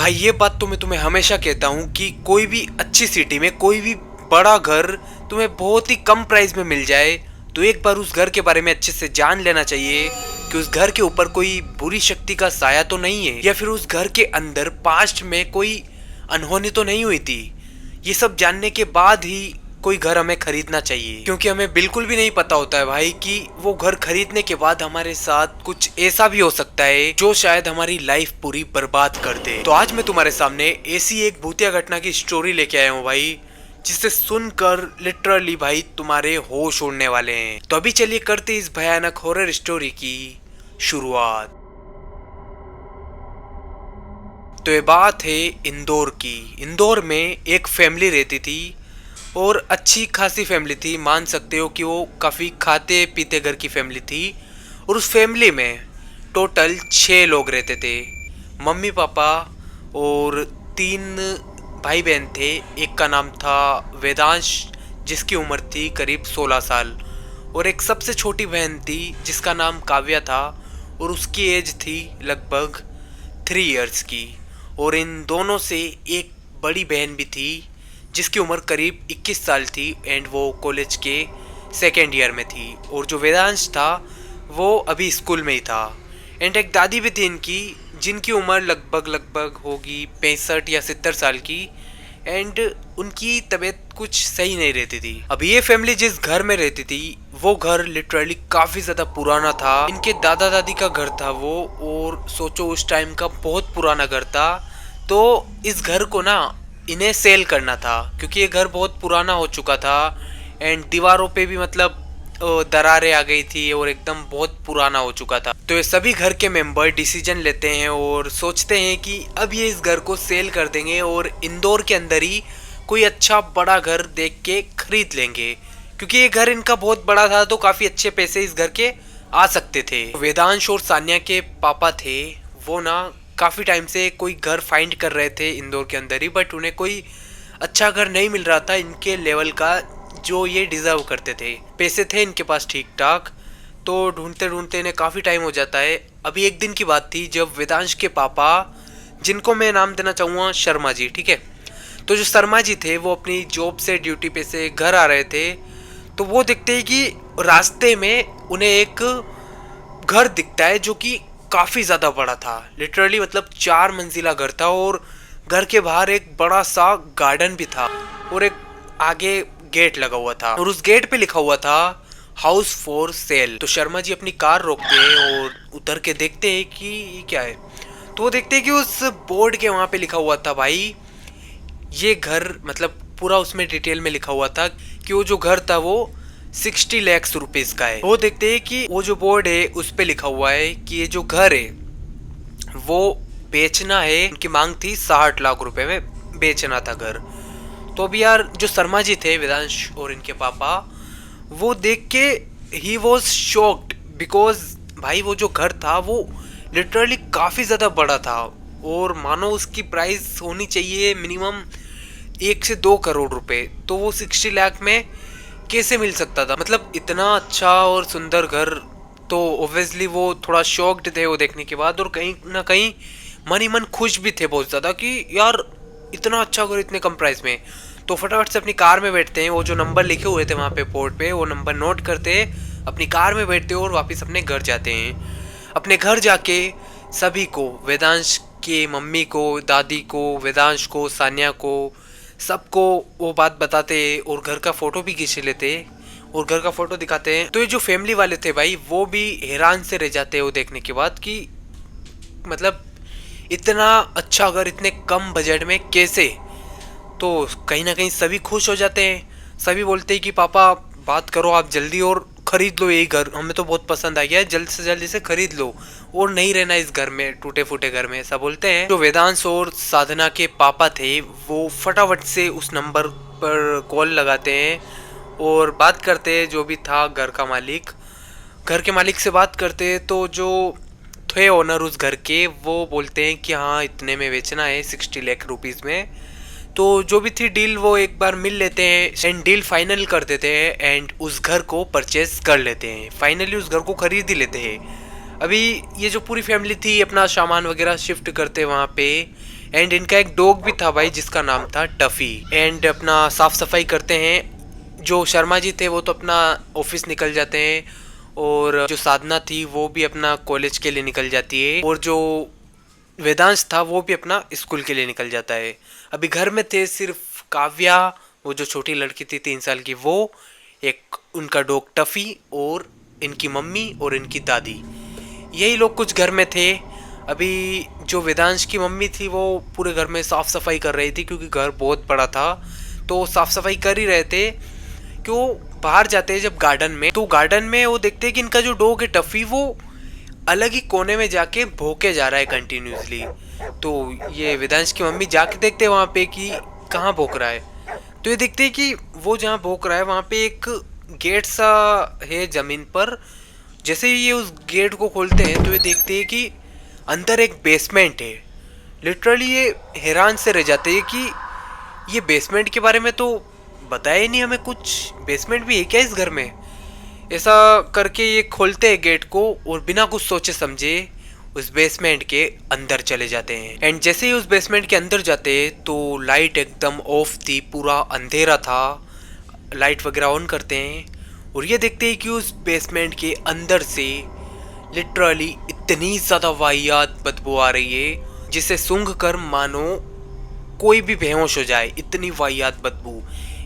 भाई ये बात तो मैं तुम्हें हमेशा कहता हूँ कि कोई भी अच्छी सिटी में कोई भी बड़ा घर तुम्हें बहुत ही कम प्राइस में मिल जाए तो एक बार उस घर के बारे में अच्छे से जान लेना चाहिए कि उस घर के ऊपर कोई बुरी शक्ति का साया तो नहीं है, या फिर उस घर के अंदर पास्ट में कोई अनहोनी तो नहीं हुई थी। ये सब जानने के बाद ही कोई घर हमें खरीदना चाहिए, क्योंकि हमें बिल्कुल भी नहीं पता होता है भाई कि वो घर खरीदने के बाद हमारे साथ कुछ ऐसा भी हो सकता है जो शायद हमारी लाइफ पूरी बर्बाद कर दे। तो आज मैं तुम्हारे सामने ऐसी एक भूतिया घटना की स्टोरी लेके आया हूँ भाई, जिसे सुनकर लिटरली भाई तुम्हारे होश उड़ने वाले हैं। तो अभी चलिए करते इस भयानक हॉरर स्टोरी की शुरुआत। तो ये बात है इंदौर की। इंदौर में एक फैमिली रहती थी और अच्छी खासी फैमिली थी, मान सकते हो कि वो काफ़ी खाते पीते घर की फैमिली थी। और उस फैमिली में टोटल 6 लोग रहते थे, मम्मी पापा और 3 भाई बहन थे। एक का नाम था वेदांश जिसकी उम्र थी करीब 16 साल, और एक सबसे छोटी बहन थी जिसका नाम काव्या था और उसकी एज थी लगभग 3 इयर्स की। और इन दोनों से एक बड़ी बहन भी थी जिसकी उम्र करीब 21 साल थी एंड वो कॉलेज के 2nd ईयर में थी। और जो वेदांश था वो अभी स्कूल में ही था। एंड एक दादी भी थी इनकी जिनकी उम्र लगभग होगी 65 या 70 साल की, एंड उनकी तबीयत कुछ सही नहीं रहती थी। अब ये फैमिली जिस घर में रहती थी वो घर लिटरली काफ़ी ज़्यादा पुराना था। इनके दादा दादी का घर था वो, और सोचो उस टाइम का बहुत पुराना घर था। तो इस घर को ना इन्हें सेल करना था क्योंकि ये घर बहुत पुराना हो चुका था एंड दीवारों पे भी मतलब दरारें आ गई थी और एकदम बहुत पुराना हो चुका था। तो ये सभी घर के मेंबर डिसीजन लेते हैं और सोचते हैं कि अब ये इस घर को सेल कर देंगे और इंदौर के अंदर ही कोई अच्छा बड़ा घर देख के खरीद लेंगे, क्योंकि ये घर इनका बहुत बड़ा था तो काफ़ी अच्छे पैसे इस घर के आ सकते थे। वेदांश और सान्या के पापा थे वो ना काफ़ी टाइम से कोई घर फाइंड कर रहे थे इंदौर के अंदर ही, बट उन्हें कोई अच्छा घर नहीं मिल रहा था इनके लेवल का जो ये डिज़र्व करते थे। पैसे थे इनके पास ठीक ठाक, तो ढूंढते ढूंढते इन्हें काफ़ी टाइम हो जाता है। अभी एक दिन की बात थी जब वेदांश के पापा, जिनको मैं नाम देना चाहूँगा शर्मा जी, ठीक है, तो जो शर्मा जी थे वो अपनी जॉब से ड्यूटी पे से घर आ रहे थे। तो वो देखते हैं कि रास्ते में उन्हें एक घर दिखता है जो कि काफ़ी ज़्यादा बड़ा था, लिटरली मतलब 4 मंजिला घर था। और घर के बाहर एक बड़ा सा गार्डन भी था और एक आगे गेट लगा हुआ था और उस गेट पे लिखा हुआ था हाउस फॉर सेल। तो शर्मा जी अपनी कार रोकते हैं और उतर के देखते हैं कि ये क्या है। तो वो देखते हैं कि उस बोर्ड के वहाँ पे लिखा हुआ था भाई ये घर, मतलब पूरा उसमें डिटेल में लिखा हुआ था कि वो जो घर था वो 60 लाख रुपीस का है। वो देखते हैं कि वो जो बोर्ड है उस पे लिखा हुआ है कि ये जो घर है वो बेचना है। उनकी मांग थी 60 लाख रुपए में बेचना था घर। तो अभी यार जो शर्मा जी थे वेदांश और इनके पापा, वो देख के ही वॉज शॉक्ड बिकॉज भाई वो जो घर था वो लिटरली काफ़ी ज़्यादा बड़ा था और मानो उसकी प्राइस होनी चाहिए मिनिमम 1 से 2 करोड़ रुपए। तो वो 60 लाख में कैसे मिल सकता था, मतलब इतना अच्छा और सुंदर घर। तो ऑब्वियसली वो थोड़ा शॉक्ड थे वो देखने के बाद, और कहीं ना कहीं मन ही मन खुश भी थे बहुत ज़्यादा कि यार इतना अच्छा घर इतने कम प्राइस में। तो फटाफट से अपनी कार में बैठते हैं, वो जो नंबर लिखे हुए थे वहाँ पे बोर्ड पे वो नंबर नोट करते हैं, अपनी कार में बैठते हैं और वापस अपने घर जाते हैं। अपने घर जाके सभी को, वेदांश के मम्मी को, दादी को, वेदांश को, सान्या को, सबको वो बात बताते और घर का फोटो भी खींच लेते और घर का फोटो दिखाते हैं। तो ये जो फैमिली वाले थे भाई वो भी हैरान से रह जाते हैं वो देखने के बाद कि मतलब इतना अच्छा घर इतने कम बजट में कैसे। तो कहीं ना कहीं सभी खुश हो जाते हैं, सभी बोलते हैं कि पापा बात करो आप जल्दी और खरीद लो यही घर, हमें तो बहुत पसंद आ गया है, जल्द से जल्दी से खरीद लो और नहीं रहना इस घर में, टूटे फूटे घर में, ऐसा बोलते हैं। जो वेदांश और साधना के पापा थे वो फटाफट से उस नंबर पर कॉल लगाते हैं और बात करते हैं, जो भी था घर का मालिक, घर के मालिक से बात करते हैं। तो जो थे ओनर उस घर के वो बोलते हैं कि हाँ इतने में बेचना है 60 लाख रुपीज़ में। तो जो भी थी डील वो एक बार मिल लेते हैं एंड डील फाइनल कर देते हैं एंड उस घर को परचेस कर लेते हैं, फाइनली उस घर को खरीद ही लेते हैं। अभी ये जो पूरी फैमिली थी अपना सामान वगैरह शिफ्ट करते वहाँ पे एंड इनका एक डॉग भी था भाई जिसका नाम था टफी। एंड अपना साफ सफाई करते हैं। जो शर्मा जी थे वो तो अपना ऑफिस निकल जाते हैं, और जो साधना थी वो भी अपना कॉलेज के लिए निकल जाती है, और जो वेदांश था वो भी अपना स्कूल के लिए निकल जाता है। अभी घर में थे सिर्फ काव्या, वो जो छोटी लड़की थी 3 साल की, वो एक उनका डॉग टफी और इनकी मम्मी और इनकी दादी, यही लोग कुछ घर में थे। अभी जो वेदांश की मम्मी थी वो पूरे घर में साफ सफाई कर रही थी, क्योंकि घर बहुत बड़ा था, तो साफ सफाई कर ही रहे थे कि वो बाहर जाते हैं जब गार्डन में, तो गार्डन में वो देखते हैं कि इनका जो डॉग है टफी वो अलग ही कोने में जाके भौंके जा रहा है कंटिन्यूसली। तो ये वेदांश की मम्मी जाके देखते हैं वहाँ पे कि कहाँ भौंक रहा है, तो ये देखते हैं कि वो जहाँ भौंक रहा है वहाँ पे एक गेट सा है जमीन पर। जैसे ही ये उस गेट को खोलते हैं तो ये देखते हैं कि अंदर एक बेसमेंट है। लिटरली ये हैरान से रह जाते हैं कि ये बेसमेंट के बारे में तो बताया ही नहीं हमें कुछ, बेसमेंट भी है क्या इस घर में। ऐसा करके ये खोलते हैं गेट को और बिना कुछ सोचे समझे उस बेसमेंट के अंदर चले जाते हैं। एंड जैसे ही उस बेसमेंट के अंदर जाते हैं तो लाइट एकदम ऑफ थी, पूरा अंधेरा था। लाइट वगैरह ऑन करते हैं और ये देखते हैं कि उस बेसमेंट के अंदर से लिटरली इतनी ज़्यादा वाहियात बदबू आ रही है जिसे सूंघ कर मानो कोई भी बेहोश हो जाए, इतनी वाहियात बदबू।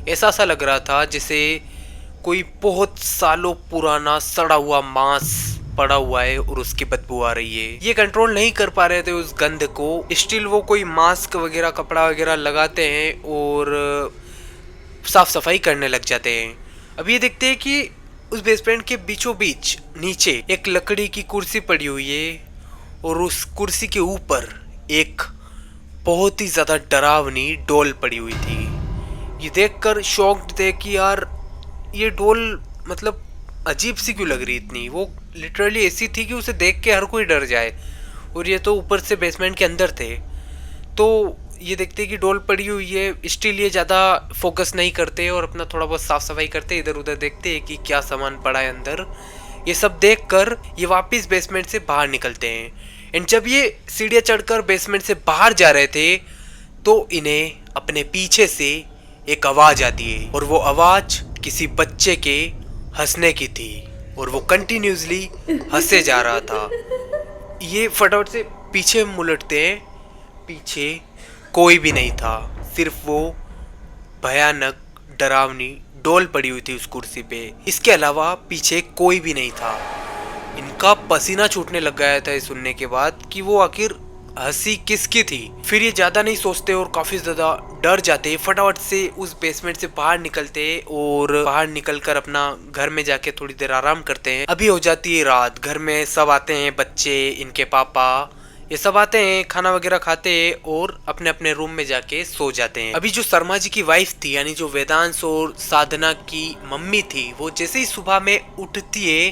ऐसा सा लग रहा था जैसे कोई बहुत सालों पुराना सड़ा हुआ मांस पड़ा हुआ है और उसकी बदबू आ रही है। ये कंट्रोल नहीं कर पा रहे थे उस गंध को। स्टिल वो कोई मास्क वगैरह कपड़ा वगैरह लगाते हैं और साफ सफाई करने लग जाते हैं। अब ये देखते हैं कि उस बेसमेंट के बीचों बीच नीचे एक लकड़ी की कुर्सी पड़ी हुई है और उस कुर्सी के ऊपर एक बहुत ही ज्यादा डरावनी डॉल पड़ी हुई थी। ये देखकर शॉक्ड थे कि यार ये डॉल मतलब अजीब सी क्यों लग रही इतनी। वो लिटरली ऐसी थी कि उसे देख के हर कोई डर जाए, और ये तो ऊपर से बेसमेंट के अंदर थे। तो ये देखते कि डॉल पड़ी हुई है, स्टिल ये ज़्यादा फोकस नहीं करते और अपना थोड़ा बहुत साफ सफाई करते, इधर उधर देखते हैं कि क्या सामान पड़ा है अंदर। ये सब देखकर ये वापस बेसमेंट से बाहर निकलते हैं। एंड जब ये सीढ़ियाँ चढ़कर बेसमेंट से बाहर जा रहे थे तो इन्हें अपने पीछे से एक आवाज़ आती है, और वो आवाज़ किसी बच्चे के हंसने की थी और वो कंटिन्यूसली हंसे जा रहा था। ये फटाफट से पीछे मुलटते हैं, पीछे कोई भी नहीं था, सिर्फ वो भयानक डरावनी डॉल पड़ी हुई थी उस कुर्सी पे। इसके अलावा पीछे कोई भी नहीं था। इनका पसीना छूटने लग गया था ये सुनने के बाद कि वो आखिर हंसी किसकी थी। फिर ये ज्यादा नहीं सोचते और काफी ज्यादा डर जाते, फटाफट से उस बेसमेंट से बाहर निकलते और बाहर निकलकर अपना घर में जाके थोड़ी देर आराम करते हैं। अभी हो जाती है रात, घर में सब आते हैं, बच्चे, इनके पापा, ये सब आते हैं, खाना वगैरह खाते हैं और अपने अपने रूम में जाके सो जाते हैं। अभी जो शर्मा जी की वाइफ थी यानी जो वेदांश और साधना की मम्मी थी, वो जैसे ही सुबह में उठती है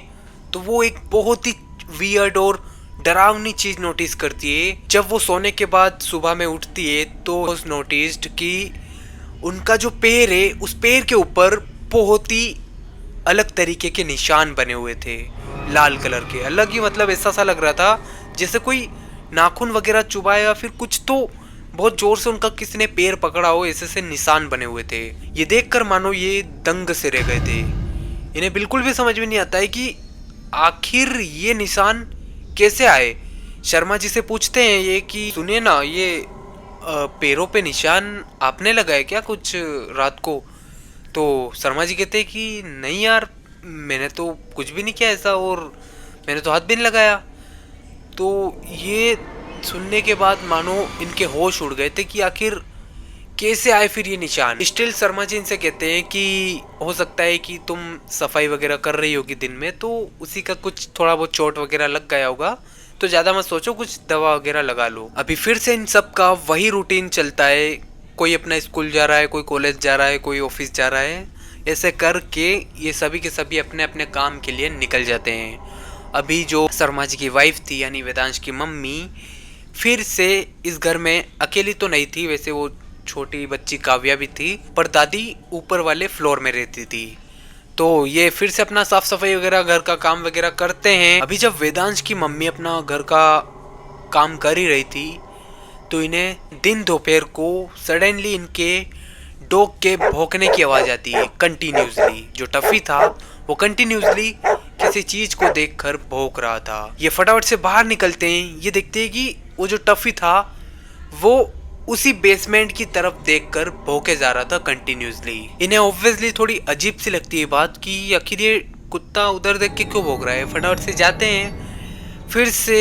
तो वो एक बहुत ही वियर्ड और डरावनी चीज नोटिस करती है। जब वो सोने के बाद सुबह में उठती है तो उस नोटिस्ड कि उनका जो पैर है उस पैर के ऊपर बहुत ही अलग तरीके के निशान बने हुए थे, लाल कलर के। अलग ही मतलब ऐसा सा लग रहा था जैसे कोई नाखून वगैरह चुभाया या फिर कुछ, तो बहुत जोर से उनका किसी ने पैर पकड़ा हो, ऐसे से निशान बने हुए थे। ये देखकर मानो ये दंग से रह गए थे। इन्हें बिल्कुल भी समझ में नहीं आता है कि आखिर ये निशान कैसे आए। शर्मा जी से पूछते हैं ये कि सुनिए ना, ये पैरों पे निशान आपने लगाए क्या कुछ रात को। तो शर्मा जी कहते हैं कि नहीं यार, मैंने तो कुछ भी नहीं किया ऐसा, और मैंने तो हाथ भी नहीं लगाया। तो ये सुनने के बाद मानो इनके होश उड़ गए थे कि आखिर कैसे आए फिर ये निशान। स्टिल शर्मा जी इनसे कहते हैं कि हो सकता है कि तुम सफाई वगैरह कर रही होगी दिन में, तो उसी का कुछ थोड़ा बहुत चोट वगैरह लग गया होगा, तो ज़्यादा मत सोचो, कुछ दवा वगैरह लगा लो। अभी फिर से इन सब का वही रूटीन चलता है, कोई अपना स्कूल जा रहा है, कोई कॉलेज जा रहा है, कोई ऑफिस जा रहा है। ऐसे करके ये सभी के सभी अपने अपने काम के लिए निकल जाते हैं। अभी जो शर्मा जी की वाइफ थी यानी वेदांश की मम्मी फिर से इस घर में अकेली तो नहीं थी, वैसे वो छोटी बच्ची काव्या भी थी, पर दादी ऊपर वाले फ्लोर में रहती थी। तो ये फिर से अपना साफ सफाई वगैरह घर का काम वगैरह करते हैं। अभी जब वेदांश की मम्मी अपना घर का काम कर ही रही थी तो इन्हें दिन दोपहर को सडनली इनके डॉग के भौंकने की आवाज आती है कंटिन्यूसली। जो टफी था वो कंटिन्यूसली किसी चीज को देखकर भौंक रहा था। ये फटाफट से बाहर निकलते हैं, ये देखते हैं कि वो जो टफी था वो उसी बेसमेंट की तरफ देखकर भौंके जा रहा था कंटिन्यूसली। इन्हें ऑब्वियसली थोड़ी अजीब सी लगती है बात कि आखिर ये कुत्ता उधर देख के क्यों भौंक रहा है। फटाफट से जाते हैं, फिर से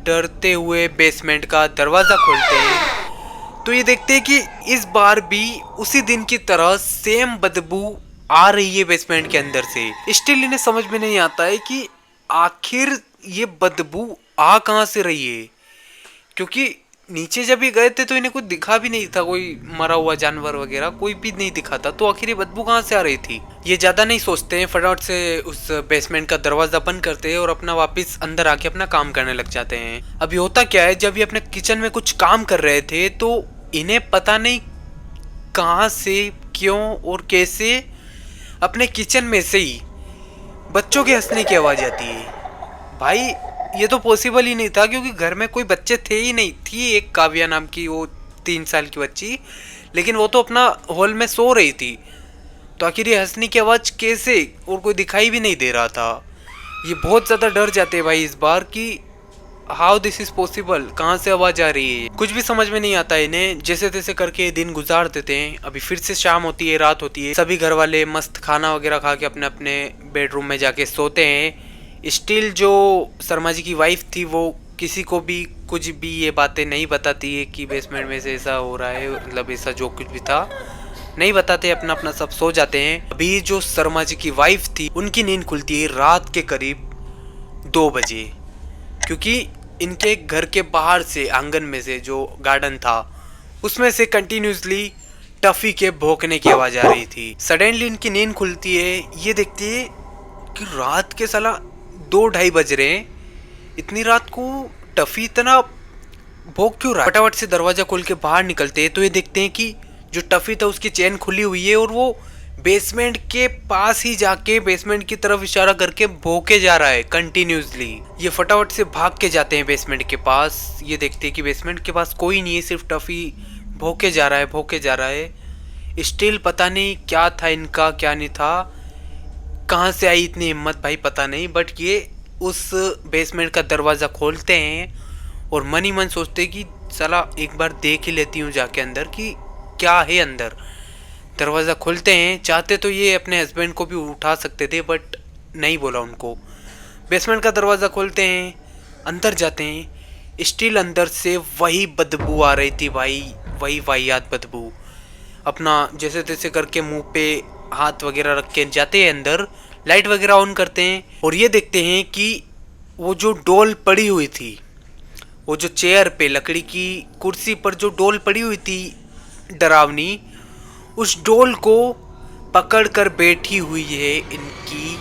डरते हुए बेसमेंट का दरवाजा खोलते हैं तो ये देखते हैं कि इस बार भी उसी दिन की तरह सेम बदबू आ रही है बेसमेंट के अंदर से। स्टिल इन्हें समझ में नहीं आता है कि आखिर ये बदबू आ कहां से रही है, क्योंकि नीचे जब ये गए थे तो इन्हें कुछ दिखा भी नहीं था, कोई मरा हुआ जानवर वगैरह कोई भी नहीं दिखा था। तो आखिर ये बदबू कहाँ से आ रही थी। ये ज्यादा नहीं सोचते हैं, फटाफट से उस बेसमेंट का दरवाजा बंद करते हैं और अपना वापस अंदर आके अपना काम करने लग जाते हैं। अभी होता क्या है, जब ये अपने किचन में कुछ काम कर रहे थे तो इन्हें पता नहीं कहाँ से क्यों और कैसे अपने किचन में से ही बच्चों के हंसने की आवाज आती है। भाई ये तो पॉसिबल ही नहीं था, क्योंकि घर में कोई बच्चे थे ही नहीं। थी एक काव्या नाम की वो 3 साल की बच्ची, लेकिन वो तो अपना हॉल में सो रही थी। तो आखिर ये हंसने की आवाज कैसे, और कोई दिखाई भी नहीं दे रहा था। ये बहुत ज़्यादा डर जाते हैं भाई इस बार कि हाउ दिस इज पॉसिबल, कहाँ से आवाज आ रही है। कुछ भी समझ में नहीं आता इन्हें। जैसे तैसे करके दिन गुजार देते हैं। अभी फिर से शाम होती है, रात होती है। सभी घर वाले मस्त खाना वगैरह खा के अपने अपने बेडरूम में जाके सोते हैं। स्टिल जो शर्मा जी की वाइफ थी वो किसी को भी कुछ भी ये बातें नहीं बताती है कि बेसमेंट में से ऐसा हो रहा है, मतलब ऐसा जो कुछ भी था नहीं बताते, अपना अपना सब सो जाते हैं। अभी जो शर्मा जी की वाइफ थी उनकी नींद खुलती है रात के करीब 2 बजे, क्योंकि इनके घर के बाहर से आंगन में से जो गार्डन था उसमें से कंटिन्यूसली टफी के भौंकने की आवाज आ रही थी। सडनली इनकी नींद खुलती है, ये देखती है कि रात के साला 2-2:30 बज रहे हैं। इतनी रात को टफी इतना भौंक क्यों रहा है। फटाफट से दरवाजा खोल के बाहर निकलते हैं तो ये देखते हैं कि जो टफी था उसकी चेन खुली हुई है और वो बेसमेंट के पास ही जाके बेसमेंट की तरफ इशारा करके भौंके जा रहा है कंटिन्यूसली। ये फटाफट से भाग के जाते हैं बेसमेंट के पास। ये देखते हैं कि बेसमेंट के पास कोई नहीं है, सिर्फ टफी भौंके जा रहा है, भौंके जा रहा है। स्टिल पता नहीं क्या था इनका, क्या नहीं था, कहाँ से आई इतनी हिम्मत भाई पता नहीं। बट ये उस बेसमेंट का दरवाज़ा खोलते हैं और मन ही मन सोचते कि साला एक बार देख ही लेती हूँ जाके अंदर कि क्या है अंदर। दरवाज़ा खोलते हैं, चाहते तो ये अपने हस्बैंड को भी उठा सकते थे बट नहीं बोला उनको। बेसमेंट का दरवाज़ा खोलते हैं, अंदर जाते हैं। स्टिल अंदर से वही बदबू आ रही थी भाई, वही वाहियात बदबू। अपना जैसे तैसे करके मुंह पे हाथ वगैरह रख के जाते हैं अंदर, लाइट वगैरह ऑन करते हैं और ये देखते हैं कि वो जो डॉल पड़ी हुई थी, वो जो चेयर पे लकड़ी की कुर्सी पर जो डॉल पड़ी हुई थी डरावनी, उस डॉल को पकड़ कर बैठी हुई है इनकी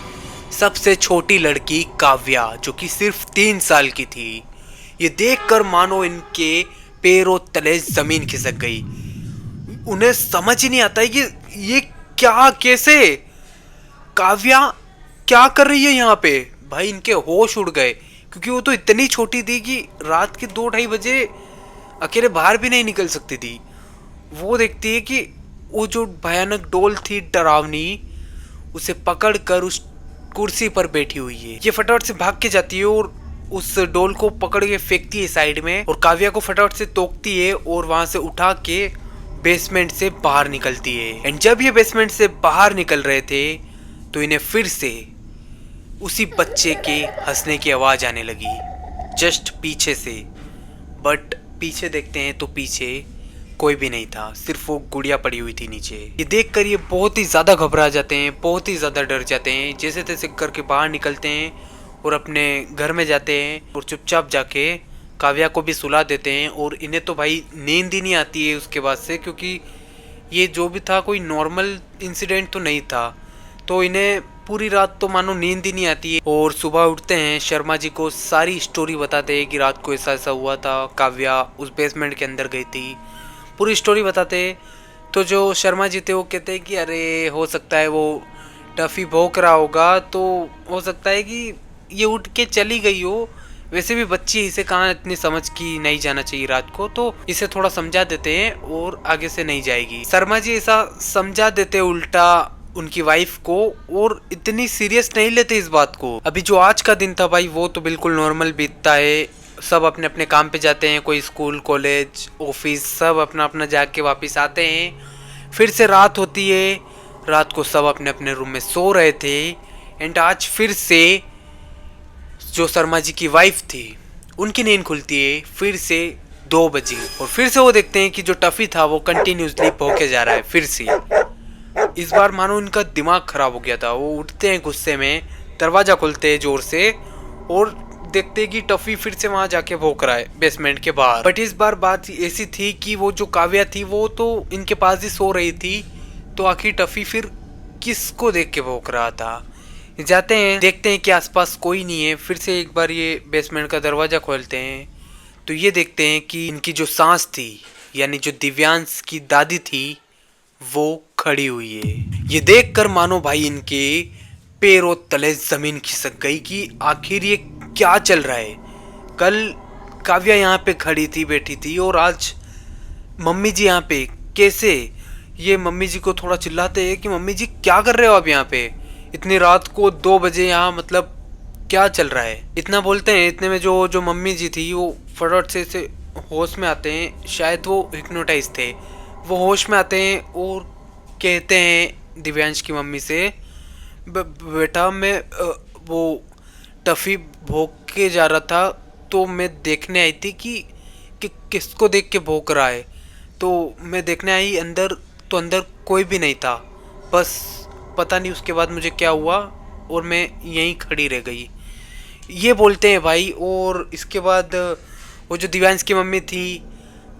सबसे छोटी लड़की काव्या, जो कि सिर्फ 3 साल की थी। ये देखकर मानो इनके पैरों तले जमीन खिसक गई। उन्हें समझ ही नहीं आता है कि ये क्या, कैसे काव्या क्या कर रही है यहाँ पे। भाई इनके होश उड़ गए, क्योंकि वो तो इतनी छोटी थी कि रात के 2-2:30 बजे अकेले बाहर भी नहीं निकल सकती थी। वो देखती है कि वो जो भयानक डॉल थी डरावनी, उसे पकड़ कर उस कुर्सी पर बैठी हुई है। ये फटाफट से भाग के जाती है और उस डॉल को पकड़ के फेंकती है साइड में और काव्या को फटाफट से तोकती है और वहां से उठा के बेसमेंट से बाहर निकलती है। एंड जब ये बेसमेंट से बाहर निकल रहे थे तो इन्हें फिर से उसी बच्चे के हंसने की आवाज आने लगी जस्ट पीछे से। बट पीछे देखते हैं तो पीछे कोई भी नहीं था, सिर्फ वो गुड़िया पड़ी हुई थी नीचे। ये देखकर ये बहुत ही ज्यादा घबरा जाते हैं, बहुत ही ज्यादा डर जाते हैं। जैसे तैसे करके बाहर निकलते हैं और अपने घर में जाते हैं और चुपचाप जाके काव्या को भी सुला देते हैं। और इन्हें तो भाई नींद ही नहीं आती है उसके बाद से, क्योंकि ये जो भी था कोई नॉर्मल इंसिडेंट तो नहीं था। तो इन्हें पूरी रात तो मानो नींद ही नहीं आती है। और सुबह उठते हैं, शर्मा जी को सारी स्टोरी बताते हैं कि रात को ऐसा ऐसा हुआ था, काव्या उस बेसमेंट के अंदर गई थी, पूरी स्टोरी बताते हैं। तो जो शर्मा जी थे वो कहते हैं कि अरे हो सकता है वो टफी भौंक रहा होगा, तो हो सकता है कि ये उठ के चली गई हो, वैसे भी बच्ची है, इसे कहाँ इतनी समझ की नहीं जाना चाहिए रात को, तो इसे थोड़ा समझा देते हैं और आगे से नहीं जाएगी। शर्मा जी ऐसा समझा देते उल्टा उनकी वाइफ को, और इतनी सीरियस नहीं लेते इस बात को। अभी जो आज का दिन था भाई वो तो बिल्कुल नॉर्मल बीतता है, सब अपने अपने काम पे जाते हैं, कोई स्कूल कॉलेज ऑफिस सब अपना अपना जाके वापस आते हैं। फिर से रात होती है, रात को सब अपने अपने रूम में सो रहे थे। एंड आज फिर से जो शर्मा जी की वाइफ थी उनकी नींद खुलती है फिर से 2 बजे, और फिर से वो देखते हैं कि जो टफी था वो कंटिन्यूसली भौंके जा रहा है फिर से। इस बार मानो इनका दिमाग खराब हो गया था, वो उठते हैं गुस्से में, दरवाजा खोलते हैं जोर से और देखते हैं कि टफी फिर से वहां जाके भौंक रहा है बेसमेंट के बाहर। बट इस बार बात ऐसी थी कि वो जो काव्या थी वो तो इनके पास ही सो रही थी, तो आखिर टफी फिर किसको देख के भौंक रहा था। जाते हैं देखते हैं कि आसपास कोई नहीं है, फिर से एक बार ये बेसमेंट का दरवाजा खोलते हैं तो ये देखते हैं कि इनकी जो सांस थी यानी जो दिव्यांश की दादी थी वो खड़ी हुई है। ये देखकर मानो भाई इनके पैरों तले जमीन खिसक गई कि आखिर ये क्या चल रहा है। कल काव्या यहाँ पे खड़ी थी बैठी थी और आज मम्मी जी यहाँ पे कैसे। ये मम्मी जी को थोड़ा चिल्लाते हैं कि मम्मी जी क्या कर रहे हो आप यहाँ पे इतनी रात को 2 बजे, यहाँ मतलब क्या चल रहा है। इतना बोलते हैं, इतने में जो मम्मी जी थी वो फटाफट से होश में आते हैं, शायद वो हिप्नोटाइज थे। वो होश में आते हैं और कहते हैं दिव्यांश की मम्मी से, बेटा मैं वो टफी भौंक के जा रहा था तो मैं देखने आई थी कि किसको देख के भौंक रहा है, तो मैं देखने आई अंदर, तो अंदर कोई भी नहीं था, बस पता नहीं उसके बाद मुझे क्या हुआ और मैं यहीं खड़ी रह गई। ये बोलते हैं भाई। और इसके बाद वो जो दिव्यांश की मम्मी थी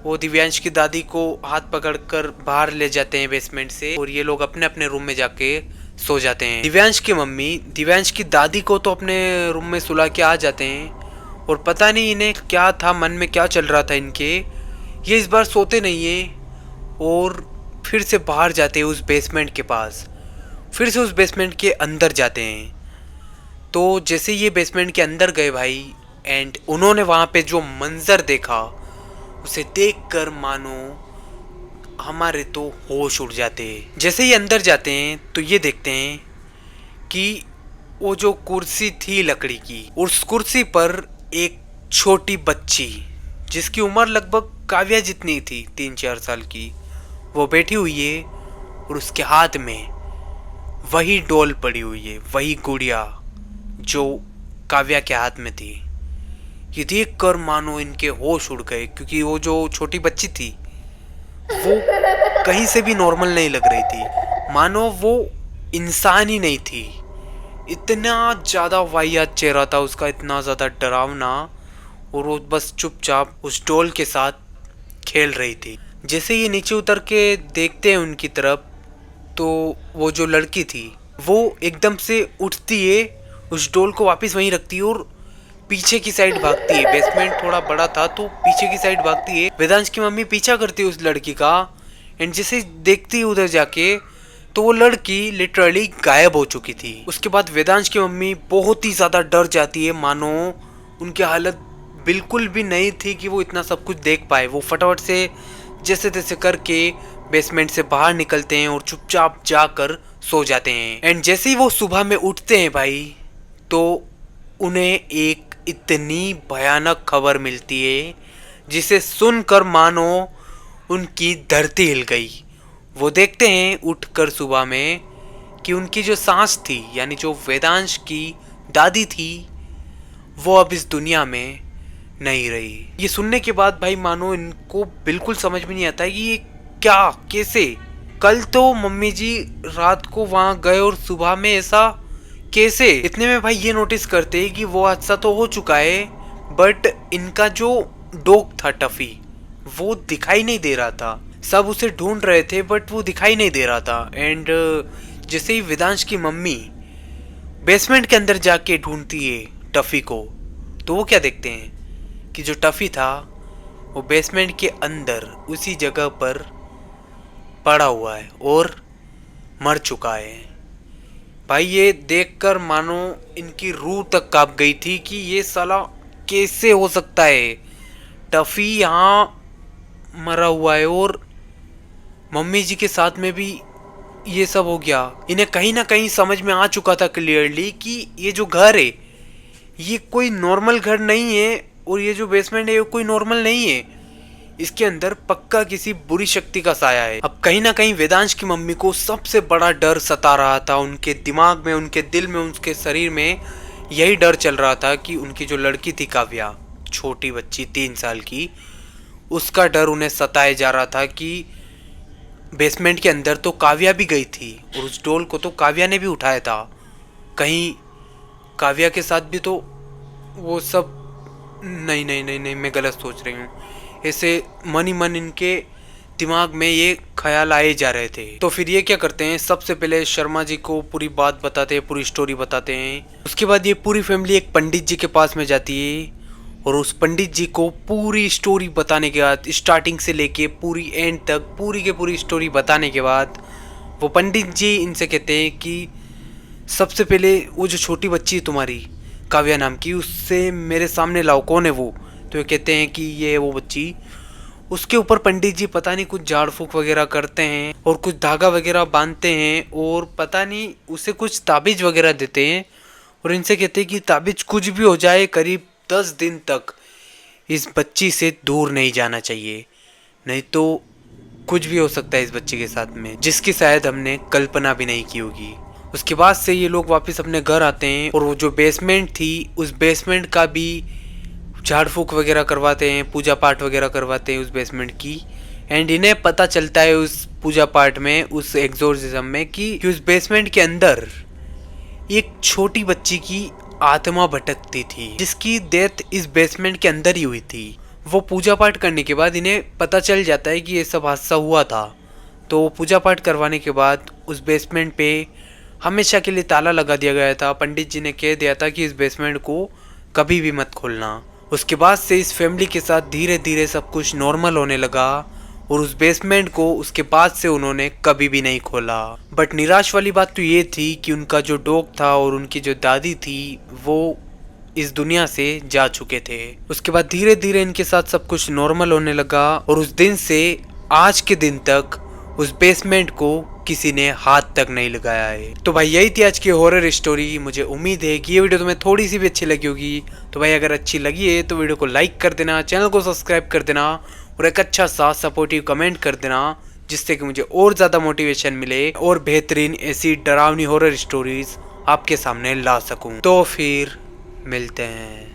वो दिव्यांश की दादी को हाथ पकड़कर बाहर ले जाते हैं बेसमेंट से, और ये लोग अपने अपने रूम में जाके सो जाते हैं। दिव्यांश की मम्मी दिव्यांश की दादी को तो अपने रूम में सुला के आ जाते हैं, और पता नहीं इन्हें क्या था, मन में क्या चल रहा था इनके, ये इस बार सोते नहीं है और फिर से बाहर जाते हैं उस बेसमेंट के पास, फिर से उस बेसमेंट के अंदर जाते हैं। तो जैसे ये बेसमेंट के अंदर गए भाई, एंड उन्होंने वहाँ पे जो मंजर देखा उसे देखकर मानो हमारे तो होश उड़ जाते हैं। जैसे ही अंदर जाते हैं तो ये देखते हैं कि वो जो कुर्सी थी लकड़ी की, उस कुर्सी पर एक छोटी बच्ची जिसकी उम्र लगभग काव्या जितनी थी 3-4 साल की, वो बैठी हुई है और उसके हाथ में वही डॉल पड़ी हुई है, वही गुड़िया जो काव्या के हाथ में थी। ये देख कर मानो इनके होश उड़ गए, क्योंकि वो जो छोटी बच्ची थी वो कहीं से भी नॉर्मल नहीं लग रही थी, मानो वो इंसान ही नहीं थी। इतना ज़्यादा वाहियात चेहरा था उसका, इतना ज़्यादा डरावना, और वो बस चुपचाप उस डॉल के साथ खेल रही थी। जैसे ये नीचे उतर के देखते हैं उनकी तरफ, तो वो जो लड़की थी वो एकदम से उठती है, उस डोल को वापस वहीं रखती है और पीछे की साइड भागती है। बेसमेंट थोड़ा बड़ा था तो पीछे की साइड भागती है। वेदांश की मम्मी पीछा करती है उस लड़की का, एंड जैसे देखती है उधर जाके तो वो लड़की लिटरली गायब हो चुकी थी। उसके बाद वेदांश की मम्मी बहुत ही ज़्यादा डर जाती है, मानो उनकी हालत बिल्कुल भी नहीं थी कि वो इतना सब कुछ देख पाए। वो फटाफट से जैसे तैसे करके बेसमेंट से बाहर निकलते हैं और चुपचाप जाकर सो जाते हैं। एंड जैसे ही वो सुबह में उठते हैं भाई, तो उन्हें एक इतनी भयानक खबर मिलती है जिसे सुनकर मानो उनकी धरती हिल गई। वो देखते हैं उठकर सुबह में कि उनकी जो सांस थी यानी जो वेदांश की दादी थी वो अब इस दुनिया में नहीं रही। ये सुनने के बाद भाई मानो इनको बिल्कुल समझ में नहीं आता कि ये क्या कैसे। कल तो मम्मी जी रात को वहां गए और सुबह में ऐसा कैसे। इतने में भाई ये नोटिस करते हैं कि वो हादसा तो हो चुका है, बट इनका जो डॉग था टफी वो दिखाई नहीं दे रहा था। सब उसे ढूंढ रहे थे बट वो दिखाई नहीं दे रहा था। एंड जैसे ही वेदांश की मम्मी बेसमेंट के अंदर जाके ढूंढती है टफी को, तो वो क्या देखते हैं कि जो टफी था वो बेसमेंट के अंदर उसी जगह पर पड़ा हुआ है और मर चुका है। भाई ये देखकर मानो इनकी रूह तक कांप गई थी कि ये साला कैसे हो सकता है? टफी यहाँ मरा हुआ है और मम्मी जी के साथ में भी ये सब हो गया। इन्हें कहीं ना कहीं समझ में आ चुका था क्लियरली कि ये जो घर है ये कोई नॉर्मल घर नहीं है और ये जो बेसमेंट है ये कोई नॉर्मल नहीं है। इसके अंदर पक्का किसी बुरी शक्ति का साया है। अब कहीं ना कहीं वेदांश की मम्मी को सबसे बड़ा डर सता रहा था। उनके दिमाग में, उनके दिल में, उनके शरीर में यही डर चल रहा था कि उनकी जो लड़की थी काव्या, छोटी बच्ची 3 साल की, उसका डर उन्हें सताए जा रहा था कि बेसमेंट के अंदर तो काव्या भी गई थी और उस डोल को तो काव्या ने भी उठाया था। कहीं काव्या के साथ भी तो वो सब। नहीं नहीं नहीं नहीं, मैं गलत सोच रही हूँ। ऐसे मन ही मन इनके दिमाग में ये ख्याल आए जा रहे थे। तो फिर ये क्या करते हैं, सबसे पहले शर्मा जी को पूरी बात बताते हैं, पूरी स्टोरी बताते हैं। उसके बाद ये पूरी फैमिली एक पंडित जी के पास में जाती है और उस पंडित जी को पूरी स्टोरी बताने के बाद, स्टार्टिंग से लेके पूरी एंड तक पूरी के पूरी स्टोरी बताने के बाद, वो पंडित जी इनसे कहते हैं कि सबसे पहले वो जो छोटी बच्ची है तुम्हारी काव्या नाम की, उससे मेरे सामने लाओ। कौन है वो? तो ये कहते हैं कि ये है वो बच्ची। उसके ऊपर पंडित जी पता नहीं कुछ झाड़ फूक वगैरह करते हैं और कुछ धागा वगैरह बांधते हैं और पता नहीं उसे कुछ ताबीज वगैरह देते हैं और इनसे कहते हैं कि ताबीज कुछ भी हो जाए, करीब 10 दिन तक इस बच्ची से दूर नहीं जाना चाहिए, नहीं तो कुछ भी हो सकता है इस बच्ची के साथ में, जिसकी शायद हमने कल्पना भी नहीं की होगी। उसके बाद से ये लोग वापस अपने घर आते हैं और वो जो बेसमेंट थी उस बेसमेंट का भी झाड़ फूक वगैरह करवाते हैं, पूजा पाठ वगैरह करवाते हैं उस बेसमेंट की। एंड इन्हें पता चलता है उस पूजा पाठ में, उस एग्जोर्सिज्म में, कि उस बेसमेंट के अंदर एक छोटी बच्ची की आत्मा भटकती थी जिसकी डेथ इस बेसमेंट के अंदर ही हुई थी। वो पूजा पाठ करने के बाद इन्हें पता चल जाता है कि ये सब हादसा हुआ था। तो पूजा पाठ करवाने के बाद उस बेसमेंट पे हमेशा के लिए ताला लगा दिया गया था। पंडित जी ने कह दिया था कि इस बेसमेंट को कभी भी मत खोलना। उसके बाद से इस फैमिली के साथ धीरे धीरे सब कुछ नॉर्मल होने लगा और उस बेसमेंट को उसके बाद से उन्होंने कभी भी नहीं खोला। बट निराश वाली बात तो ये थी कि उनका जो डॉग था और उनकी जो दादी थी वो इस दुनिया से जा चुके थे। उसके बाद धीरे धीरे इनके साथ सब कुछ नॉर्मल होने लगा और उस दिन से आज के दिन तक उस बेसमेंट को किसी ने हाथ तक नहीं लगाया है। तो भाई यही थी आज की हॉरर स्टोरी। मुझे उम्मीद है कि ये वीडियो तुम्हें थोड़ी सी भी अच्छी लगी होगी। तो भाई अगर अच्छी लगी है तो वीडियो को लाइक कर देना, चैनल को सब्सक्राइब कर देना और एक अच्छा सा सपोर्टिव कमेंट कर देना, जिससे कि मुझे और ज़्यादा मोटिवेशन मिले और बेहतरीन ऐसी डरावनी हॉरर स्टोरीज आपके सामने ला सकूं। तो फिर मिलते हैं।